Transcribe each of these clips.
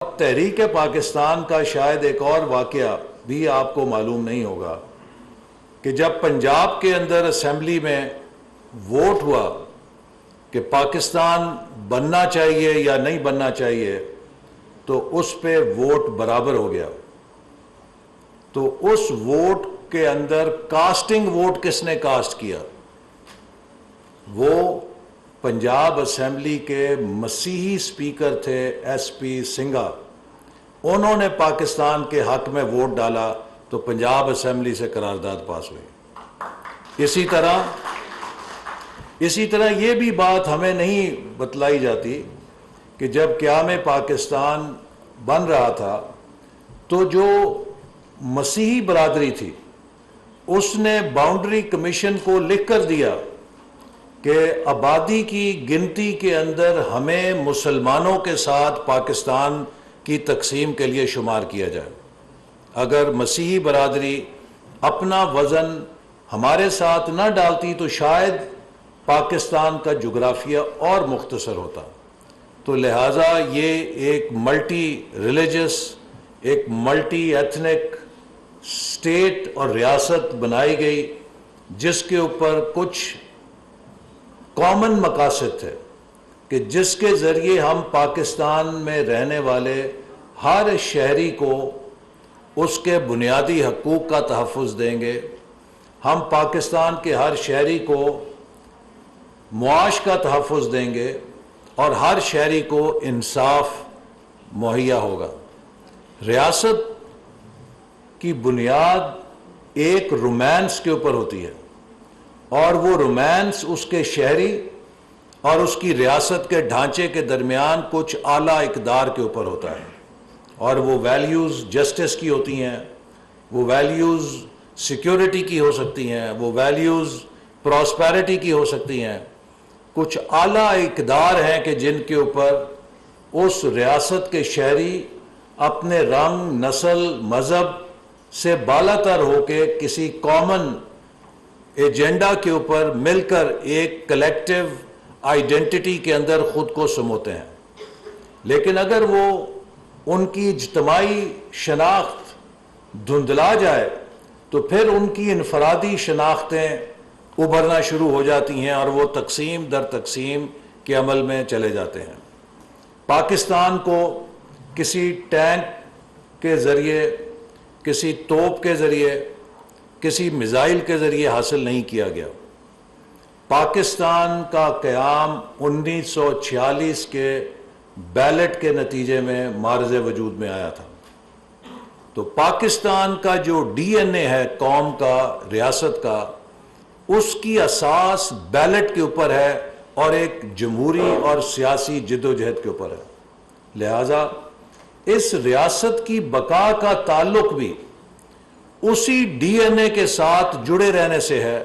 تحریک پاکستان کا شاید ایک اور واقعہ بھی آپ کو معلوم نہیں ہوگا کہ جب پنجاب کے اندر اسمبلی میں ووٹ ہوا کہ پاکستان بننا چاہیے یا نہیں بننا چاہیے تو اس پہ ووٹ برابر ہو گیا. تو اس ووٹ کے اندر کاسٹنگ ووٹ کس نے کاسٹ کیا؟ وہ پنجاب اسمبلی کے مسیحی سپیکر تھے ایس پی سنگھا. انہوں نے پاکستان کے حق میں ووٹ ڈالا تو پنجاب اسمبلی سے قرارداد پاس ہوئی. اسی طرح یہ بھی بات ہمیں نہیں بتلائی جاتی کہ جب قیام پاکستان بن رہا تھا تو جو مسیحی برادری تھی اس نے باؤنڈری کمیشن کو لکھ کر دیا کہ آبادی کی گنتی کے اندر ہمیں مسلمانوں کے ساتھ پاکستان کی تقسیم کے لیے شمار کیا جائے. اگر مسیحی برادری اپنا وزن ہمارے ساتھ نہ ڈالتی تو شاید پاکستان کا جغرافیہ اور مختصر ہوتا. تو لہٰذا یہ ایک ملٹی ریلیجس، ایک ملٹی ایتھنک اسٹیٹ اور ریاست بنائی گئی جس کے اوپر کچھ کامن مقاصد تھے کہ جس کے ذریعے ہم پاکستان میں رہنے والے ہر شہری کو اس کے بنیادی حقوق کا تحفظ دیں گے. ہم پاکستان کے ہر شہری کو معاش کا تحفظ دیں گے اور ہر شہری کو انصاف مہیا ہوگا. ریاست کی بنیاد ایک رومانس کے اوپر ہوتی ہے اور وہ رومانس اس کے شہری اور اس کی ریاست کے ڈھانچے کے درمیان کچھ اعلیٰ اقدار کے اوپر ہوتا ہے. اور وہ ویلیوز جسٹس کی ہوتی ہیں، وہ ویلیوز سیکیورٹی کی ہو سکتی ہیں، وہ ویلیوز پراسپیرٹی کی ہو سکتی ہیں. کچھ اعلیٰ اقدار ہیں کہ جن کے اوپر اس ریاست کے شہری اپنے رنگ، نسل، مذہب سے بالاتر ہو کے کسی کامن ایجنڈا کے اوپر مل کر ایک کلیکٹیو آئیڈینٹی کے اندر خود کو سموتے ہیں. لیکن اگر وہ ان کی اجتماعی شناخت دھندلا جائے تو پھر ان کی انفرادی شناختیں ابھرنا شروع ہو جاتی ہیں اور وہ تقسیم در تقسیم کے عمل میں چلے جاتے ہیں. پاکستان کو کسی ٹینک کے ذریعے، کسی توپ کے ذریعے، کسی میزائل کے ذریعے حاصل نہیں کیا گیا. پاکستان کا قیام 1946 کے بیلٹ کے نتیجے میں معرض وجود میں آیا تھا. تو پاکستان کا جو ڈی این اے ہے قوم کا، ریاست کا، اس کی اساس بیلٹ کے اوپر ہے اور ایک جمہوری اور سیاسی جد و جہد کے اوپر ہے. لہٰذا اس ریاست کی بقا کا تعلق بھی اسی ڈی این اے کے ساتھ جڑے رہنے سے ہے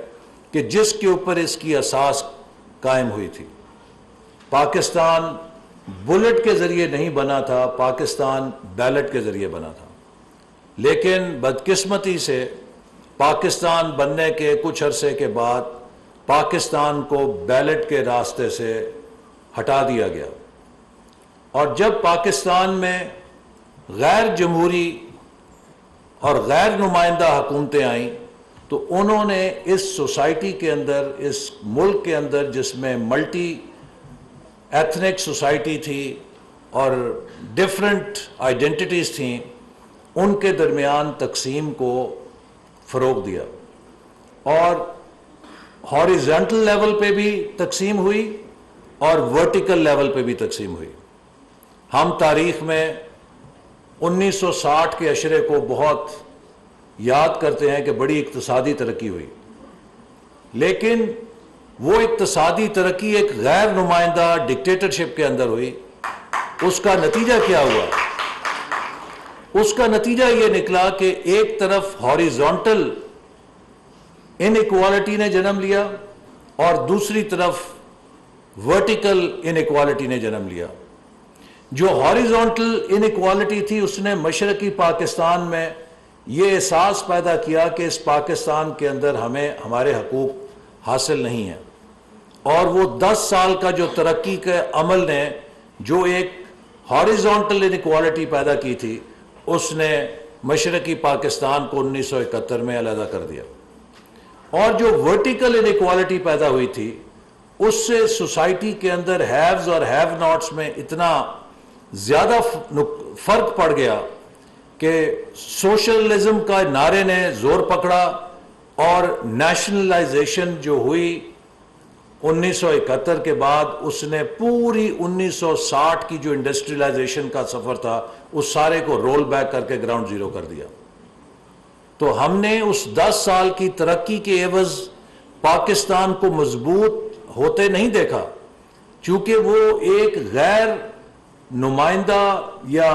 کہ جس کے اوپر اس کی اساس قائم ہوئی تھی. پاکستان بلٹ کے ذریعے نہیں بنا تھا، پاکستان بیلٹ کے ذریعے بنا تھا. لیکن بدقسمتی سے پاکستان بننے کے کچھ عرصے کے بعد پاکستان کو بیلٹ کے راستے سے ہٹا دیا گیا. اور جب پاکستان میں غیر جمہوری اور غیر نمائندہ حکومتیں آئیں تو انہوں نے اس سوسائٹی کے اندر، اس ملک کے اندر جس میں ملٹی ایتھنک سوسائٹی تھی اور ڈیفرنٹ آئیڈینٹیز تھیں، ان کے درمیان تقسیم کو فروغ دیا. اور ہاریزونٹل لیول پہ بھی تقسیم ہوئی اور ورٹیکل لیول پہ بھی تقسیم ہوئی. ہم تاریخ میں 1960 کے عشرے کو بہت یاد کرتے ہیں کہ بڑی اقتصادی ترقی ہوئی، لیکن وہ اقتصادی ترقی ایک غیر نمائندہ ڈکٹیٹرشپ کے اندر ہوئی. اس کا نتیجہ کیا ہوا؟ اس کا نتیجہ یہ نکلا کہ ایک طرف ہاریزونٹل ان ایکوالٹی نے جنم لیا اور دوسری طرف ورٹیکل ان ایکوالٹی نے جنم لیا. جو ہاریزونٹل ان ایکوالٹی تھی اس نے مشرقی پاکستان میں یہ احساس پیدا کیا کہ اس پاکستان کے اندر ہمیں ہمارے حقوق حاصل نہیں ہیں، اور وہ 10 سال کا جو ترقی کے عمل نے جو ایک ہاریزونٹل انیکوالٹی پیدا کی تھی اس نے مشرقی پاکستان کو 1971 میں علیحدہ کر دیا، اور جو ورٹیکل انیکوالٹی پیدا ہوئی تھی اس سے سوسائٹی کے اندر ہیوز اور ہیو ناٹس میں اتنا زیادہ فرق پڑ گیا کہ سوشلزم کا نعرے نے زور پکڑا، اور نیشنلائزیشن جو ہوئی 1971 کے بعد اس نے پوری 1960 کی جو انڈسٹریلائزیشن کا سفر تھا اس سارے کو رول بیک کر کے گراؤنڈ زیرو کر دیا۔ تو ہم نے اس 10 سال کی ترقی کے عوض پاکستان کو مضبوط ہوتے نہیں دیکھا، چونکہ وہ ایک غیر نمائندہ یا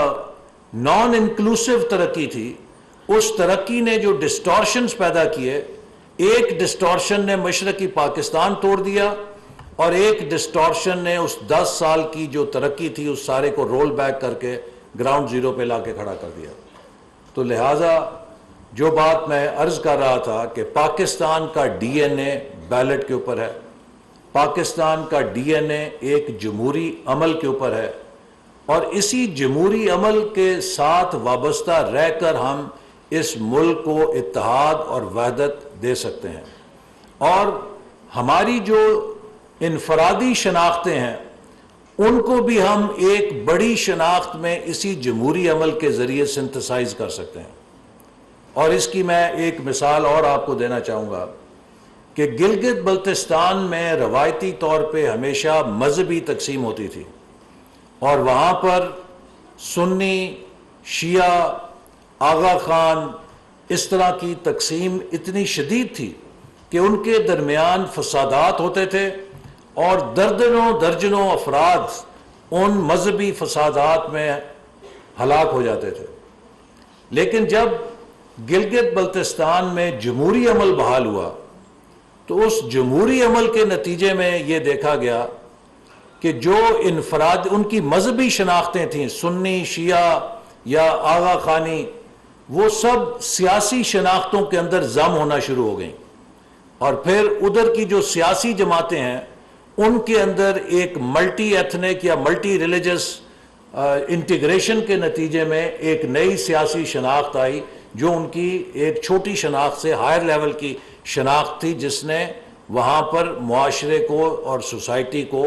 نان انکلوسیو ترقی تھی۔ اس ترقی نے جو ڈسٹورشنز پیدا کیے، ایک ڈسٹورشن نے مشرقی پاکستان توڑ دیا، اور ایک ڈسٹورشن نے اس 10 سال کی جو ترقی تھی اس سارے کو رول بیک کر کے گراؤنڈ زیرو پہ لا کے کھڑا کر دیا۔ تو لہٰذا جو بات میں عرض کر رہا تھا کہ پاکستان کا ڈی این اے بیلٹ کے اوپر ہے، پاکستان کا ڈی این اے ایک جمہوری عمل کے اوپر ہے، اور اسی جمہوری عمل کے ساتھ وابستہ رہ کر ہم اس ملک کو اتحاد اور وحدت دے سکتے ہیں، اور ہماری جو انفرادی شناختیں ہیں ان کو بھی ہم ایک بڑی شناخت میں اسی جمہوری عمل کے ذریعے سنتھسائز کر سکتے ہیں۔ اور اس کی میں ایک مثال اور آپ کو دینا چاہوں گا کہ گلگت بلتستان میں روایتی طور پہ ہمیشہ مذہبی تقسیم ہوتی تھی، اور وہاں پر سنی، شیعہ، آغا خان، اس طرح کی تقسیم اتنی شدید تھی کہ ان کے درمیان فسادات ہوتے تھے، اور دردنوں درجنوں افراد ان مذہبی فسادات میں ہلاک ہو جاتے تھے۔ لیکن جب گلگت بلتستان میں جمہوری عمل بحال ہوا تو اس جمہوری عمل کے نتیجے میں یہ دیکھا گیا کہ جو انفراد ان کی مذہبی شناختیں تھیں، سنی، شیعہ یا آغا خانی، وہ سب سیاسی شناختوں کے اندر ضم ہونا شروع ہو گئیں، اور پھر ادھر کی جو سیاسی جماعتیں ہیں ان کے اندر ایک ملٹی ایتھنک یا ملٹی ریلیجس انٹیگریشن کے نتیجے میں ایک نئی سیاسی شناخت آئی جو ان کی ایک چھوٹی شناخت سے ہائر لیول کی شناخت تھی، جس نے وہاں پر معاشرے کو اور سوسائٹی کو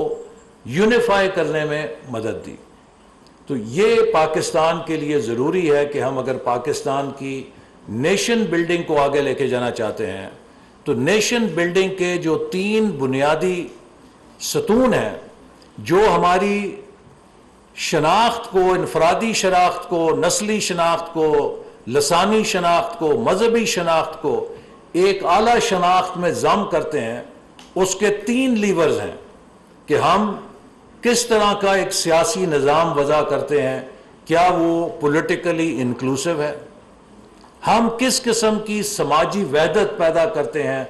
یونیفائی کرنے میں مدد دی۔ تو یہ پاکستان کے لیے ضروری ہے کہ ہم اگر پاکستان کی نیشن بلڈنگ کو آگے لے کے جانا چاہتے ہیں تو نیشن بلڈنگ کے جو 3 بنیادی ستون ہیں جو ہماری شناخت کو، انفرادی شناخت کو، نسلی شناخت کو، لسانی شناخت کو، مذہبی شناخت کو ایک اعلیٰ شناخت میں ضم کرتے ہیں، اس کے 3 لیورز ہیں کہ ہم کس طرح کا ایک سیاسی نظام وضع کرتے ہیں، کیا وہ پولیٹیکلی انکلوسیو ہے، ہم کس قسم کی سماجی وحدت پیدا کرتے ہیں،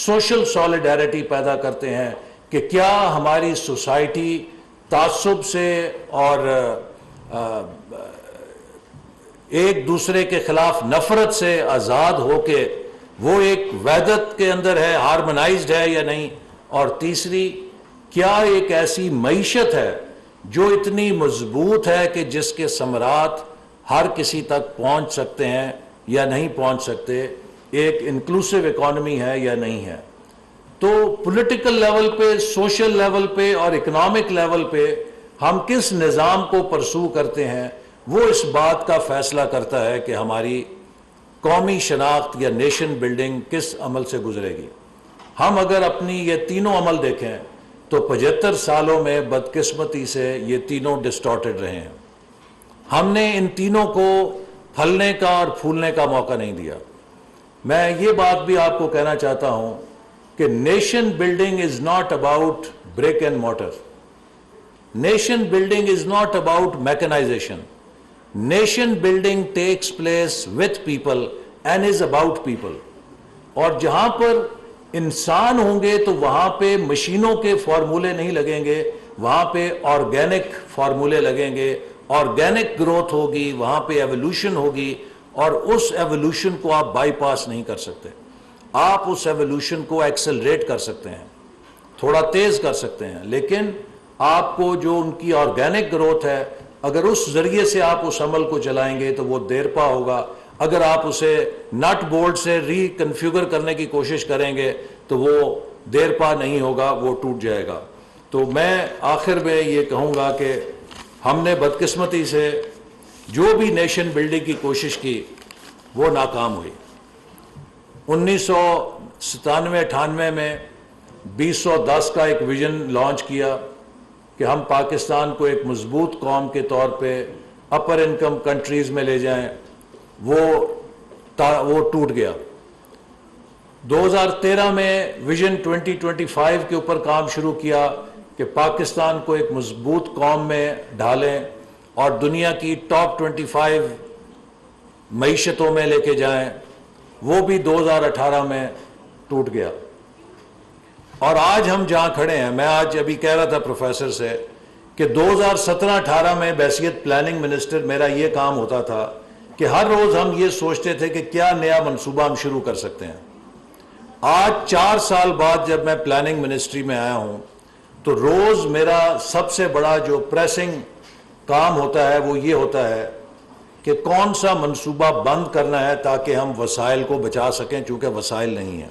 سوشل سولیڈیرٹی پیدا کرتے ہیں، کہ کیا ہماری سوسائٹی تعصب سے اور ایک دوسرے کے خلاف نفرت سے آزاد ہو کے وہ ایک وحدت کے اندر ہے، ہارمونائزڈ ہے یا نہیں، اور تیسری کیا ایک ایسی معیشت ہے جو اتنی مضبوط ہے کہ جس کے ثمرات ہر کسی تک پہنچ سکتے ہیں یا نہیں پہنچ سکتے، ایک انکلوسیو اکانومی ہے یا نہیں ہے۔ تو پولیٹیکل لیول پہ، سوشل لیول پہ اور اکنامک لیول پہ ہم کس نظام کو پرسو کرتے ہیں وہ اس بات کا فیصلہ کرتا ہے کہ ہماری قومی شناخت یا نیشن بلڈنگ کس عمل سے گزرے گی۔ ہم اگر اپنی یہ تینوں عمل دیکھیں تو 75 سالوں میں بدقسمتی سے یہ تینوں ڈسٹارٹڈ رہے ہیں۔ ہم نے ان تینوں کو پھلنے کا اور پھولنے کا موقع نہیں دیا۔ میں یہ بات بھی آپ کو کہنا چاہتا ہوں کہ nation building is not about brick and mortar. Nation building is not about mechanization. Nation building takes place with people and is about people. اور جہاں پر انسان ہوں گے تو وہاں پہ مشینوں کے فارمولے نہیں لگیں گے، وہاں پہ آرگینک فارمولے لگیں گے، آرگینک گروتھ ہوگی، وہاں پہ ایولیوشن ہوگی، اور اس ایولیوشن کو آپ بائی پاس نہیں کر سکتے۔ آپ اس ایولیوشن کو ایکسلریٹ کر سکتے ہیں، تھوڑا تیز کر سکتے ہیں، لیکن آپ کو جو ان کی آرگینک گروتھ ہے اگر اس ذریعے سے آپ اس عمل کو چلائیں گے تو وہ دیرپا ہوگا. اگر آپ اسے نٹ بولٹ سے ری کنفیگر کرنے کی کوشش کریں گے تو وہ دیرپا نہیں ہوگا, وہ ٹوٹ جائے گا. تو میں آخر میں یہ کہوں گا کہ ہم نے بدقسمتی سے جو بھی نیشن بلڈنگ کی کوشش کی وہ ناکام ہوئی. 1997-98 میں 2010 کا ایک ویژن لانچ کیا کہ ہم پاکستان کو ایک مضبوط قوم کے طور پہ اپر انکم کنٹریز میں لے جائیں, وہ ٹوٹ گیا. 2013 میں ویژن 2025 کے اوپر کام شروع کیا کہ پاکستان کو ایک مضبوط قوم میں ڈھالیں اور دنیا کی ٹاپ 25 معیشتوں میں لے کے جائیں, وہ بھی 2018 میں ٹوٹ گیا. اور آج ہم جہاں کھڑے ہیں, میں آج ابھی کہہ رہا تھا پروفیسر سے کہ 2017-18 میں بحیثیت پلاننگ منسٹر میرا یہ کام ہوتا تھا کہ ہر روز ہم یہ سوچتے تھے کہ کیا نیا منصوبہ ہم شروع کر سکتے ہیں. آج 4 سال بعد جب میں پلاننگ منسٹری میں آیا ہوں تو روز میرا سب سے بڑا جو پریسنگ کام ہوتا ہے وہ یہ ہوتا ہے کہ کون سا منصوبہ بند کرنا ہے تاکہ ہم وسائل کو بچا سکیں, چونکہ وسائل نہیں ہیں.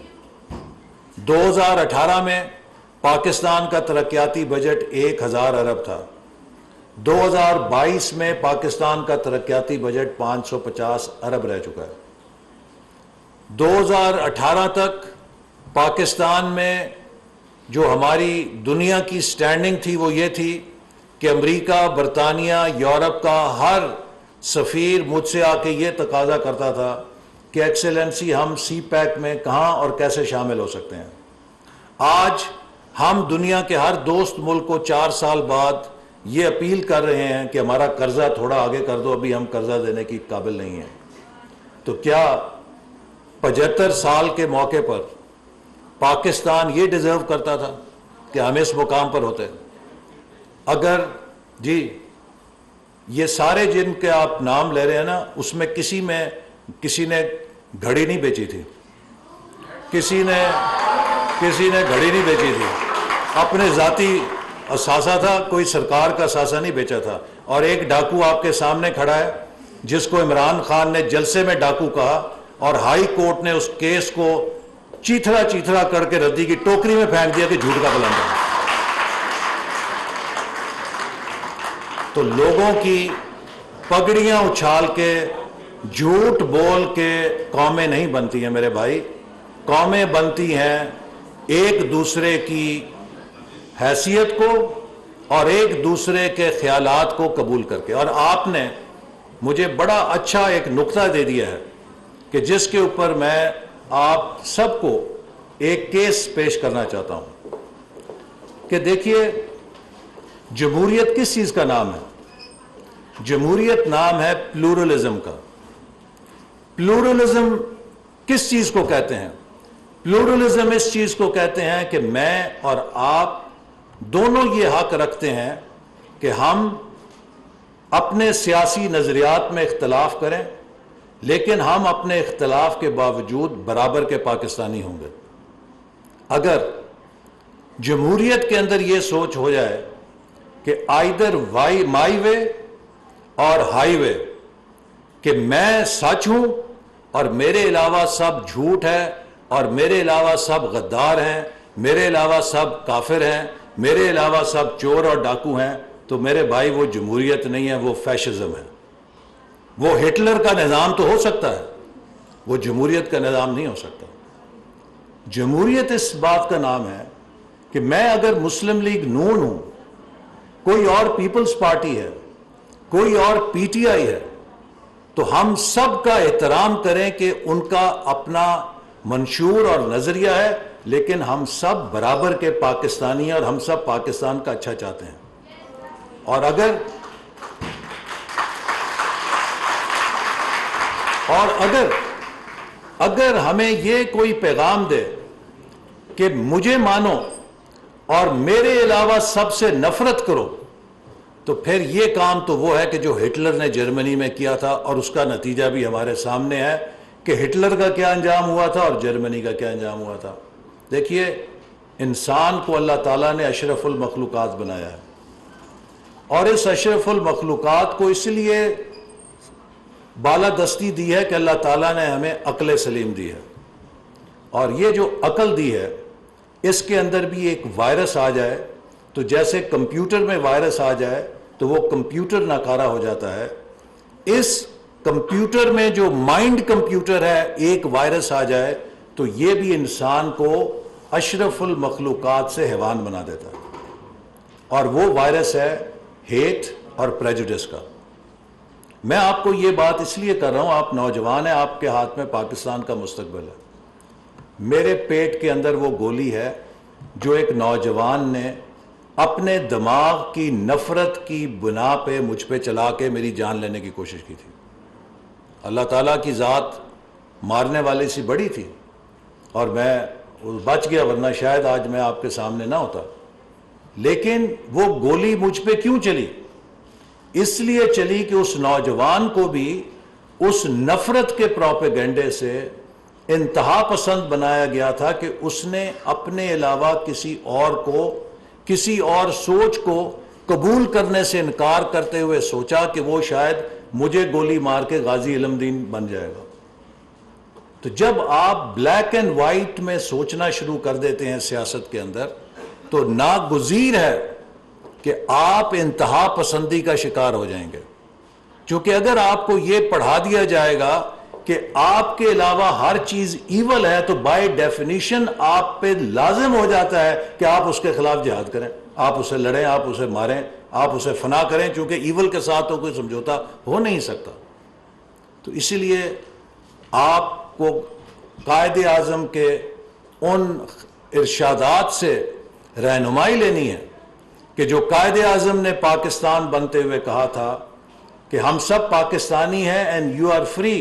2018 میں پاکستان کا ترقیاتی بجٹ 1000 ارب تھا. 2022 میں پاکستان کا ترقیاتی بجٹ 550 ارب رہ چکا ہے. 2018 تک پاکستان میں جو ہماری دنیا کی سٹینڈنگ تھی وہ یہ تھی کہ امریکہ, برطانیہ, یورپ کا ہر سفیر مجھ سے آ کے یہ تقاضا کرتا تھا کہ ایکسیلنسی ہم سی پیک میں کہاں اور کیسے شامل ہو سکتے ہیں. آج ہم دنیا کے ہر دوست ملک کو 4 سال بعد یہ اپیل کر رہے ہیں کہ ہمارا قرضہ تھوڑا آگے کر دو, ابھی ہم قرضہ دینے کی قابل نہیں ہیں. تو کیا 75 سال کے موقع پر پاکستان یہ ڈیزرو کرتا تھا کہ ہم اس مقام پر ہوتے؟ اگر جی یہ سارے جن کے آپ نام لے رہے ہیں نا, اس میں کسی نے گھڑی نہیں بیچی تھی, کسی نے گھڑی نہیں بیچی تھی, اپنے ذاتی اثاثہ تھا, کوئی سرکار کا اثاثہ نہیں بیچا تھا. اور ایک ڈاکو آپ کے سامنے کھڑا ہے جس کو عمران خان نے جلسے میں ڈاکو کہا اور ہائی کورٹ نے اس کیس کو چیتھڑا کر کے ردی کی ٹوکری میں پھینک دیا کہ جھوٹ کا بلند ہے. تو لوگوں کی پگڑیاں اچھال کے, جھوٹ بول کے قومیں نہیں بنتی ہیں میرے بھائی. قومیں بنتی ہیں ایک دوسرے کی حیثیت کو اور ایک دوسرے کے خیالات کو قبول کر کے. اور آپ نے مجھے بڑا اچھا ایک نقطہ دے دیا ہے کہ جس کے اوپر میں آپ سب کو ایک کیس پیش کرنا چاہتا ہوں کہ دیکھیے, جمہوریت کس چیز کا نام ہے؟ جمہوریت نام ہے پلورلزم کا. پلورلزم کس چیز کو کہتے ہیں؟ پلورلزم اس چیز کو کہتے ہیں کہ میں اور آپ دونوں یہ حق رکھتے ہیں کہ ہم اپنے سیاسی نظریات میں اختلاف کریں, لیکن ہم اپنے اختلاف کے باوجود برابر کے پاکستانی ہوں گے. اگر جمہوریت کے اندر یہ سوچ ہو جائے کہ آئیدر مائی وے اور ہائی وے, کہ میں سچ ہوں اور میرے علاوہ سب جھوٹ ہے اور میرے علاوہ سب غدار ہیں, میرے علاوہ سب کافر ہیں, میرے علاوہ سب چور اور ڈاکو ہیں, تو میرے بھائی وہ جمہوریت نہیں ہے, وہ فیشزم ہے. وہ ہٹلر کا نظام تو ہو سکتا ہے, وہ جمہوریت کا نظام نہیں ہو سکتا. جمہوریت اس بات کا نام ہے کہ میں اگر مسلم لیگ نون ہوں, کوئی اور پیپلز پارٹی ہے, کوئی اور پی ٹی آئی ہے, تو ہم سب کا احترام کریں کہ ان کا اپنا منشور اور نظریہ ہے, لیکن ہم سب برابر کے پاکستانی ہیں اور ہم سب پاکستان کا اچھا چاہتے ہیں. اور اگر ہمیں یہ کوئی پیغام دے کہ مجھے مانو اور میرے علاوہ سب سے نفرت کرو, تو پھر یہ کام تو وہ ہے کہ جو ہٹلر نے جرمنی میں کیا تھا, اور اس کا نتیجہ بھی ہمارے سامنے ہے کہ ہٹلر کا کیا انجام ہوا تھا اور جرمنی کا کیا انجام ہوا تھا. دیکھیے, انسان کو اللہ تعالیٰ نے اشرف المخلوقات بنایا ہے. اور اس اشرف المخلوقات کو اس لیے بالادستی دی ہے کہ اللہ تعالیٰ نے ہمیں عقل سلیم دی ہے، اور یہ جو عقل دی ہے اس کے اندر بھی ایک وائرس آ جائے تو جیسے کمپیوٹر میں وائرس آ جائے تو وہ کمپیوٹر ناکارہ ہو جاتا ہے، اس کمپیوٹر میں جو مائنڈ کمپیوٹر ہے ایک وائرس آ جائے تو یہ بھی انسان کو اشرف المخلوقات سے حیوان بنا دیتا ہے، اور وہ وائرس ہے ہیٹ اور پریجوڈس کا۔ میں آپ کو یہ بات اس لیے کر رہا ہوں، آپ نوجوان ہیں، آپ کے ہاتھ میں پاکستان کا مستقبل ہے۔ میرے پیٹ کے اندر وہ گولی ہے جو ایک نوجوان نے اپنے دماغ کی نفرت کی بنا پہ مجھ پہ چلا کے میری جان لینے کی کوشش کی تھی۔ اللہ تعالیٰ کی ذات مارنے والے سے بڑی تھی اور میں بچ گیا، ورنہ شاید آج میں آپ کے سامنے نہ ہوتا۔ لیکن وہ گولی مجھ پہ کیوں چلی؟ اس لیے چلی کہ اس نوجوان کو بھی اس نفرت کے پروپیگنڈے سے انتہا پسند بنایا گیا تھا کہ اس نے اپنے علاوہ کسی اور کو، کسی اور سوچ کو قبول کرنے سے انکار کرتے ہوئے سوچا کہ وہ شاید مجھے گولی مار کے غازی علم دین بن جائے گا۔ تو جب آپ بلیک اینڈ وائٹ میں سوچنا شروع کر دیتے ہیں سیاست کے اندر تو ناگزیر ہے کہ آپ انتہا پسندی کا شکار ہو جائیں گے، چونکہ اگر آپ کو یہ پڑھا دیا جائے گا کہ آپ کے علاوہ ہر چیز ایول ہے تو بائی ڈیفینیشن آپ پہ لازم ہو جاتا ہے کہ آپ اس کے خلاف جہاد کریں، آپ اسے لڑیں، آپ اسے ماریں، آپ اسے فنا کریں، چونکہ ایول کے ساتھ تو کوئی سمجھوتا ہو نہیں سکتا۔ تو اسی لیے آپ کو قائد اعظم کے ان ارشادات سے رہنمائی لینی ہے کہ جو قائد اعظم نے پاکستان بنتے ہوئے کہا تھا کہ ہم سب پاکستانی ہیں and you are free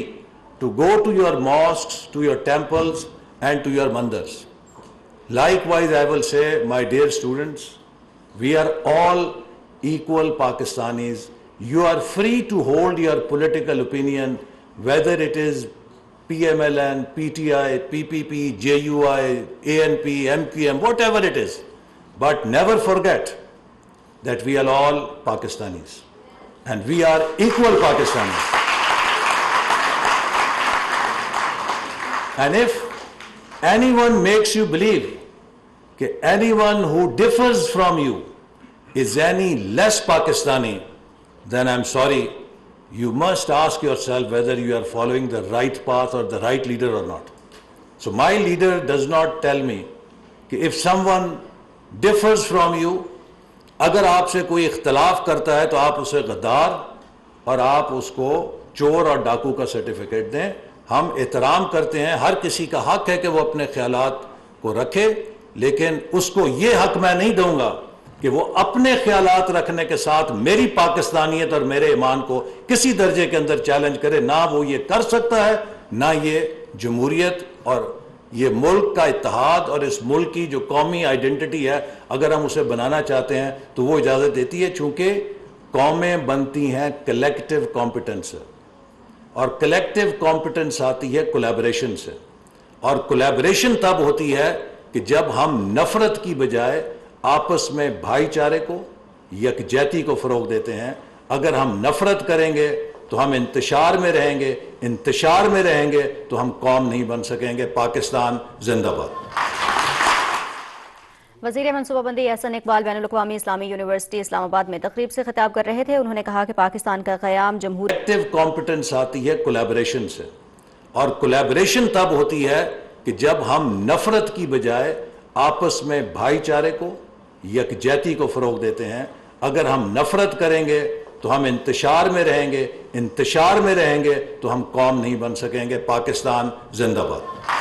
to go to your mosques, to your temples and to your mandars. Likewise, I will say, my dear students, we are all equal Pakistanis. You are free to hold your political opinion, whether it is PMLN, PTI, PPP, JUI, ANP, MQM, whatever it is. But never forget that we are all Pakistanis and we are equal Pakistanis. And if anyone makes you believe that anyone who differs from you is any less Pakistani, then I'm sorry, you must ask yourself whether you are following the right path or the right leader or not. So my leader does not tell me that if someone differs from you, اگر آپ سے کوئی اختلاف کرتا ہے تو آپ اسے غدار اور آپ اس کو چور اور ڈاکو کا سرٹیفکیٹ دیں۔ ہم احترام کرتے ہیں، ہر کسی کا حق ہے کہ وہ اپنے خیالات کو رکھے، لیکن اس کو یہ حق میں نہیں دوں گا کہ وہ اپنے خیالات رکھنے کے ساتھ میری پاکستانیت اور میرے ایمان کو کسی درجے کے اندر چیلنج کرے۔ نہ وہ یہ کر سکتا ہے، نہ یہ جمہوریت اور یہ ملک کا اتحاد اور اس ملک کی جو قومی آئیڈینٹی ہے اگر ہم اسے بنانا چاہتے ہیں تو وہ اجازت دیتی ہے، چونکہ قومیں بنتی ہیں کلیکٹیو کمپیٹنس سے، اور کلیکٹیو کمپیٹنس آتی ہے کولیبریشن سے، اور کولیبریشن تب ہوتی ہے کہ جب ہم نفرت کی بجائے آپس میں بھائی چارے کو، یکجہتی کو فروغ دیتے ہیں۔ اگر ہم نفرت کریں گے تو ہم انتشار میں رہیں گے، انتشار میں رہیں گے تو ہم قوم نہیں بن سکیں گے۔ پاکستان زندہ باد۔ وزیر منصوبہ بندی احسن اقبال بین الاقوامی اسلامی یونیورسٹی اسلام آباد میں تقریب سے خطاب کر رہے تھے۔ انہوں نے کہا کہ پاکستان کا قیام کلیکٹیو کمپیٹنس آتی ہے کولیبریشن سے، اور کولیبریشن تب ہوتی ہے کہ جب ہم نفرت کی بجائے آپس میں بھائی چارے کو، یکجہتی کو فروغ دیتے ہیں۔ اگر ہم نفرت کریں گے تو ہم انتشار میں رہیں گے، انتشار میں رہیں گے تو ہم قوم نہیں بن سکیں گے۔ پاکستان زندہ باد۔